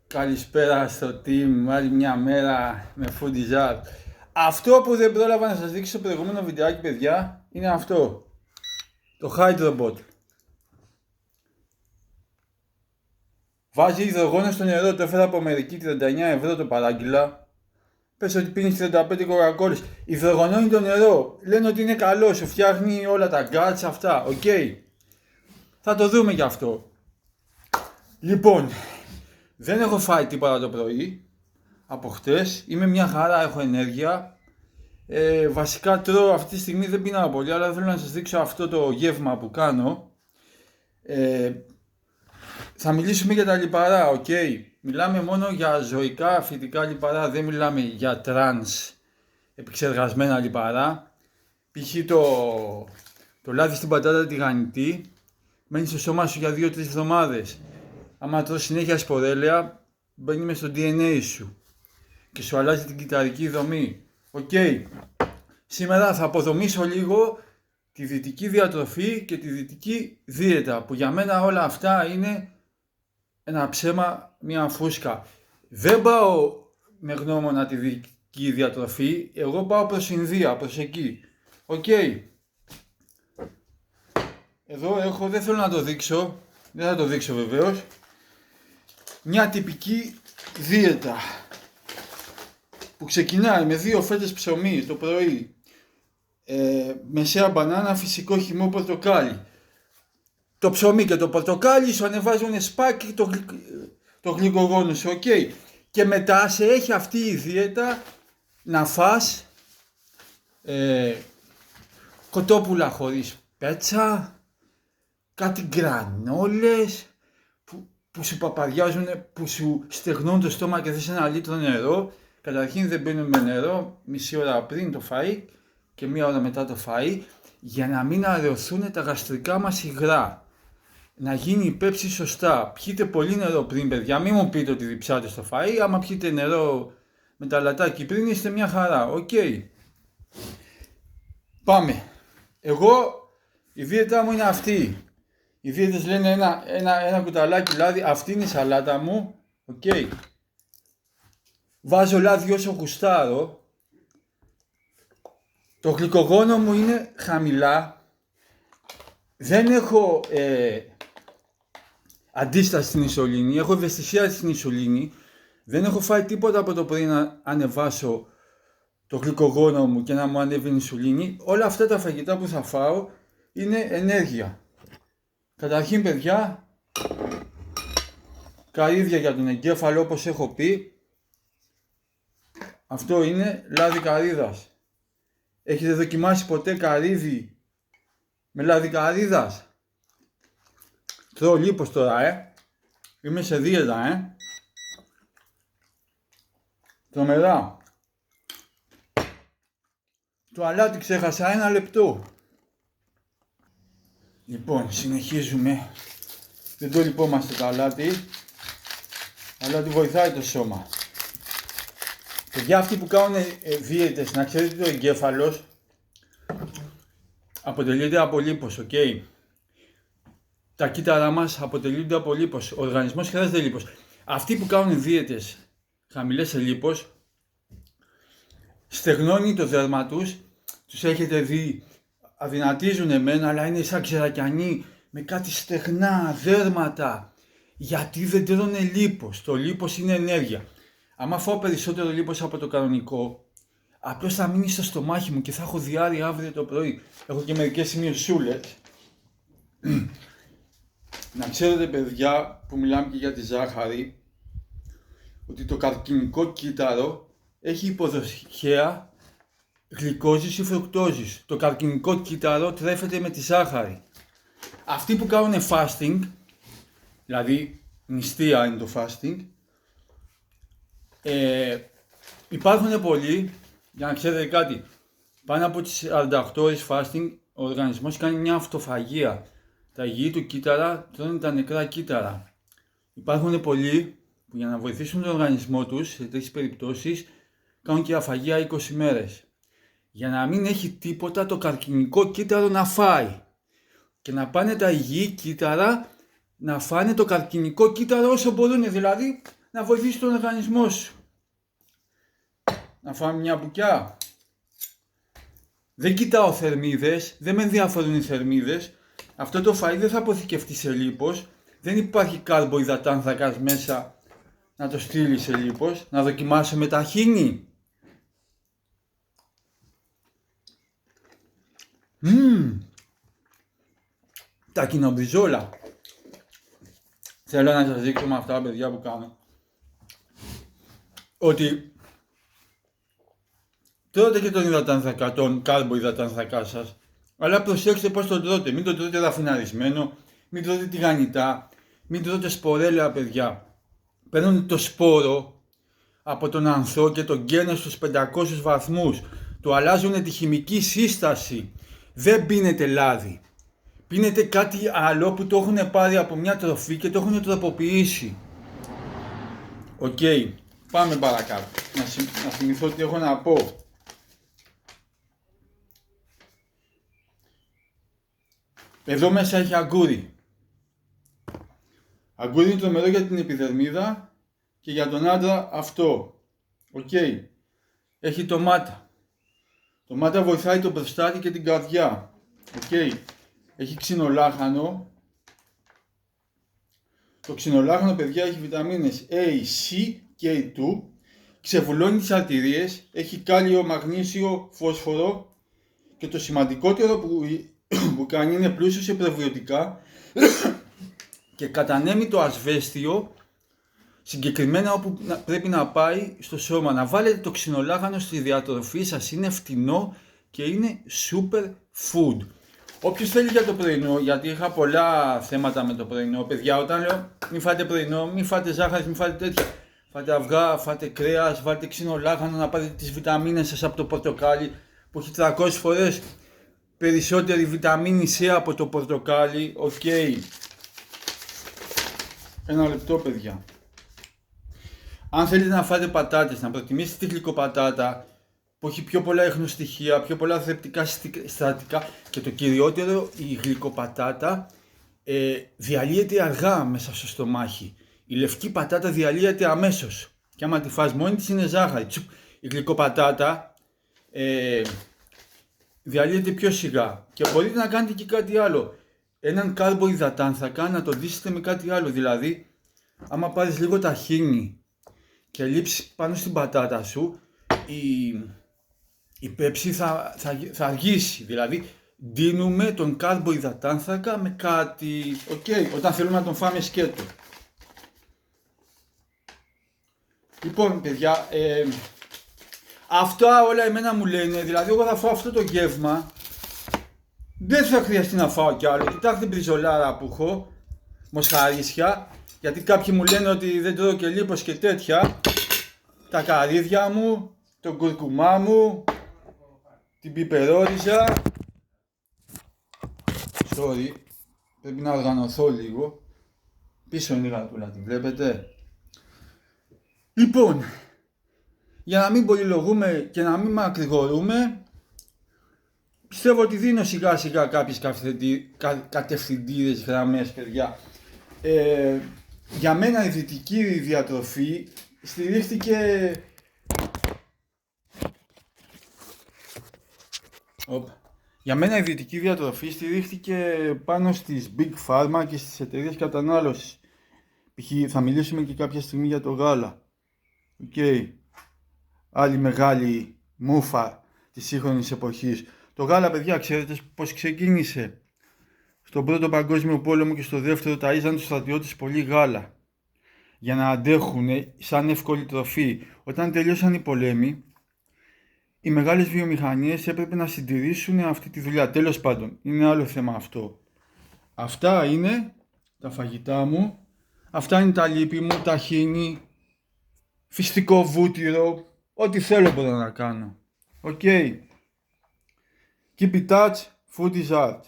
Καλησπέρα στο team, άλλη μια μέρα με Foodizar. Αυτό που δεν πρόλαβα να σας δείξω στο προηγούμενο βιντεάκι, παιδιά, είναι αυτό. Το Hydrobot. Βάζει υδρογόνο στο νερό, το έφερα από Αμερική, 39 € το παράγγειλα. Πες ότι πίνεις 35 κοκακόλες. Υδρογονώνει το νερό. Λένε ότι είναι καλό, σου φτιάχνει όλα τα guts αυτά. Οκ. Θα το δούμε γι' αυτό. Λοιπόν, δεν έχω φάει τίποτα το πρωί από χτες. Είμαι μια χαρά, έχω ενέργεια. Βασικά τρώω αυτή τη στιγμή, δεν πίνω πολύ, αλλά θέλω να σας δείξω αυτό το γεύμα που κάνω. Θα μιλήσουμε για τα λιπαρά, οκ. Μιλάμε μόνο για ζωικά φυτικά λιπαρά, δεν μιλάμε για τρανς επεξεργασμένα λιπαρά. Π.χ. το λάδι στην πατάτα τηγανιτή μένει στο σώμα σου για 2-3 εβδομάδες. Άμα τρως συνέχεια σπορέλαια, μπαίνει μες στο DNA σου και σου αλλάζει την κυταρική δομή. Οκ. Σήμερα θα αποδομήσω λίγο τη δυτική διατροφή και τη δυτική δίαιτα, που για μένα όλα αυτά είναι ένα ψέμα, μια φούσκα. Δεν πάω με γνώμονα τη δυτική διατροφή, εγώ πάω προς Ινδία, προς εκεί. Οκ. Εδώ έχω, δεν θέλω να το δείξω, δεν θα το δείξω βεβαίως, μια τυπική δίαιτα που ξεκινάει με 2 φέτες ψωμί το πρωί, μεσαία μπανάνα, φυσικό χυμό πορτοκάλι. Το ψωμί και το πορτοκάλι σου ανεβάζουν σπάκι το γλυκογόνο σου, οκ. Και μετά σε έχει αυτή η δίαιτα να φας κοτόπουλα χωρίς πέτσα, κάτι γκρανόλες που σου παπαριάζουν, που σου στεγνώνουν το στόμα και θες 1 λίτρο νερό. Καταρχήν δεν μπαίνουμε νερό μισή ώρα πριν το φαΐ και 1 ώρα μετά το φαΐ, για να μην αραιωθούν τα γαστρικά μας υγρά. Να γίνει η πέψη σωστά. Πιείτε πολύ νερό πριν, παιδιά, μην μου πείτε ότι διψάτε στο φαΐ. Άμα πιείτε νερό με τα λατάκι πριν, είστε μια χαρά. Οκ. Πάμε. Εγώ, η δίαιτα μου είναι αυτή. Οι δίαιτες λένε ένα κουταλάκι λάδι, αυτή είναι η σαλάτα μου. Οκ. Βάζω λάδι όσο γουστάρω. Το γλυκογόνο μου είναι χαμηλά. Δεν έχω αντίσταση στην ισολίνη, έχω ευαισθησία στην ισολίνη. Δεν έχω φάει τίποτα από το πρωί να ανεβάσω το γλυκογόνο μου και να μου ανέβει η ισολίνη. Όλα αυτά τα φαγητά που θα φάω είναι ενέργεια. Καταρχήν, παιδιά, καρύδια για τον εγκέφαλο, όπως έχω πει. Αυτό είναι λάδι καρύδας. Έχετε δοκιμάσει ποτέ καρύδι με λάδι καρύδας? Τρώω λίπος τώρα, Είμαι σε δίαιτα, Τρομερά. Το αλάτι ξέχασα, 1 λεπτό. Λοιπόν, συνεχίζουμε. Δεν το λυπόμαστε το αλάτι. Αλάτι βοηθάει το σώμα. Παιδιά, αυτοί που κάνουν δίαιτες, να ξέρετε ότι ο εγκέφαλος αποτελείται από λίπος, οκ. Τα κύτταρά μας αποτελούνται από λίπος. Ο οργανισμός χρειάζεται λίπος. Αυτοί που κάνουν δίαιτες χαμηλές σε λίπος, στεγνώνει το δέρμα τους. Τους έχετε δει, αδυνατίζουν εμένα, αλλά είναι σαν ξερακιανοί με κάτι στεγνά δέρματα. Γιατί δεν τρώνε λίπος. Το λίπος είναι ενέργεια. Άμα φάω περισσότερο λίπος από το κανονικό, απλώς θα μείνει στο στομάχι μου και θα έχω διάρρεια αύριο το πρωί. Έχω και μερικές σημειωσούλες. Να ξέρετε, παιδιά, που μιλάμε και για τη ζάχαρη, ότι το καρκινικό κύτταρο έχει υποδοχέα γλυκόζης ή φρουκτόζης. Το καρκινικό κύτταρο τρέφεται με τη ζάχαρη. Αυτοί που κάνουν fasting, δηλαδή νηστεία είναι το fasting, υπάρχουν πολλοί, για να ξέρετε κάτι, πάνω από τις 48 ώρες fasting, ο οργανισμός κάνει μια αυτοφαγία. Τα υγιή του κύτταρα τρώνε τα νεκρά κύτταρα. Υπάρχουν πολλοί που για να βοηθήσουν τον οργανισμό τους, σε τέτοιες περιπτώσεις, κάνουν και αφαγία 20 μέρες. Για να μην έχει τίποτα το καρκινικό κύτταρο να φάει. Και να πάνε τα υγιή κύτταρα να φάνε το καρκινικό κύτταρο όσο μπορούν. Δηλαδή, να βοηθήσει τον οργανισμό σου. Να φάμε μια μπουκιά. Δεν κοιτάω θερμίδες, δεν με ενδιαφέρουν οι θερμίδες. Αυτό το φαΐ δεν θα αποθηκευτεί σε λίπος. Δεν υπάρχει καρμποϊδατάνθρακας μέσα να το στείλει σε λίπος. Να δοκιμάσω με ταχίνι. Τα κοινομπριζόλα. Θέλω να σας δείξω με αυτά, παιδιά, που κάνω. Ότι τρώτε και τον υδατάνθρακα, τον καρμποϊδατάνθρακά σας. Αλλά προσέξτε πώς τον τρώτε. Μην τον τρώτε ραφιναρισμένο, μην τρώτε τηγανιτά, μην τρώτε σπορέλαια, παιδιά. Παίρνουν το σπόρο από τον ανθό και τον καίνε στους 500 βαθμούς. Του αλλάζουν τη χημική σύσταση. Δεν πίνετε λάδι. Πίνετε κάτι άλλο που το έχουν πάρει από μια τροφή και το έχουν τροποποιήσει. Οκ, πάμε παρακάτω. Να θυμηθώ τι έχω να πω. Εδώ μέσα έχει αγκούρι. Αγκούρι είναι τρομερό για την επιδερμίδα και για τον άντρα αυτό. Οκ. Έχει ντομάτα. Ντομάτα βοηθάει το προστάτη και την καρδιά. Οκ. Έχει ξινολάχανο. Το ξινολάχανο, παιδιά, έχει βιταμίνες A, C και K2. Ξεβουλώνει τις αρτηρίες. Έχει κάλιο, μαγνήσιο, φόσφορο. Και το σημαντικότερο που κάνει είναι πλούσιο σε προβιωτικά και κατανέμει το ασβέστιο συγκεκριμένα όπου πρέπει να πάει στο σώμα. Να βάλετε το ξινολάχανο στη διατροφή σας, είναι φτηνό και είναι super food. Όποιος θέλει για το πρωινό, γιατί είχα πολλά θέματα με το πρωινό, παιδιά, όταν λέω μην φάτε πρωινό, μην φάτε ζάχαρη, μην φάτε τέτοια. Φάτε αυγά, φάτε κρέας, βάλτε ξινολάχανο να πάρετε τις βιταμίνες σας από το πορτοκάλι που έχει 300 φορές περισσότερη βιταμίνη C από το πορτοκάλι. Οκ. Ένα λεπτό, παιδιά. Αν θέλετε να φάτε πατάτες, να προτιμήσετε τη γλυκοπατάτα που έχει πιο πολλά ιχνοστοιχεία, πιο πολλά θρεπτικά συστατικά και το κυριότερο, η γλυκοπατάτα διαλύεται αργά μέσα στο στομάχι. Η λευκή πατάτα διαλύεται αμέσως και άμα τη φας μόνη της είναι ζάχαρη. Η γλυκοπατάτα διαλύεται πιο σιγά και μπορείτε να κάνετε και κάτι άλλο. Έναν καρμποϊδατάνθρακα να το δείσετε με κάτι άλλο. Δηλαδή, άμα πάρεις λίγο ταχίνι και λείψεις πάνω στην πατάτα σου, η πέψη θα αργήσει. Δηλαδή, δίνουμε τον καρμποϊδατάνθρακα με κάτι. Όταν θέλουμε να τον φάμε σκέτο. Λοιπόν, παιδιά, αυτά όλα εμένα μου λένε, δηλαδή εγώ θα φάω αυτό το γεύμα, δεν θα χρειαστεί να φάω κι άλλο. Κοιτάξτε την μπριζολάρα που έχω, μοσχαρίσια, γιατί κάποιοι μου λένε ότι δεν τρώω και λίπος και τέτοια. Τα καρύδια μου, τον κουρκουμά μου, την πιπερόριζα. Sorry, πρέπει να οργανωθώ λίγο. Πίσω είναι η γατούλα, τη βλέπετε. Λοιπόν, για να μην πολυλογούμε και να μην μακρηγορούμε, πιστεύω ότι δίνω σιγά σιγά κάποιες κατευθυντήρες γραμμές, παιδιά. Για μένα η δυτική διατροφή στηρίχθηκε πάνω στις Big Pharma και στις εταιρείες κατανάλωσης. Π.χ. θα μιλήσουμε και κάποια στιγμή για το γάλα. Άλλη μεγάλη μούφα της σύγχρονης εποχής. Το γάλα, παιδιά, ξέρετε πώς ξεκίνησε? Στον πρώτο παγκόσμιο πόλεμο και στο δεύτερο ταΐζαν τους στρατιώτες πολύ γάλα για να αντέχουν σαν εύκολη τροφή. Όταν τελειώσαν οι πολέμοι, οι μεγάλες βιομηχανίες έπρεπε να συντηρήσουν αυτή τη δουλειά. Τέλος πάντων, είναι άλλο θέμα αυτό. Αυτά είναι τα φαγητά μου, αυτά είναι τα λίπη μου, ταχίνι, φυστικό βούτυρο, ό,τι θέλω μπορώ να κάνω. Keep in touch, food is art.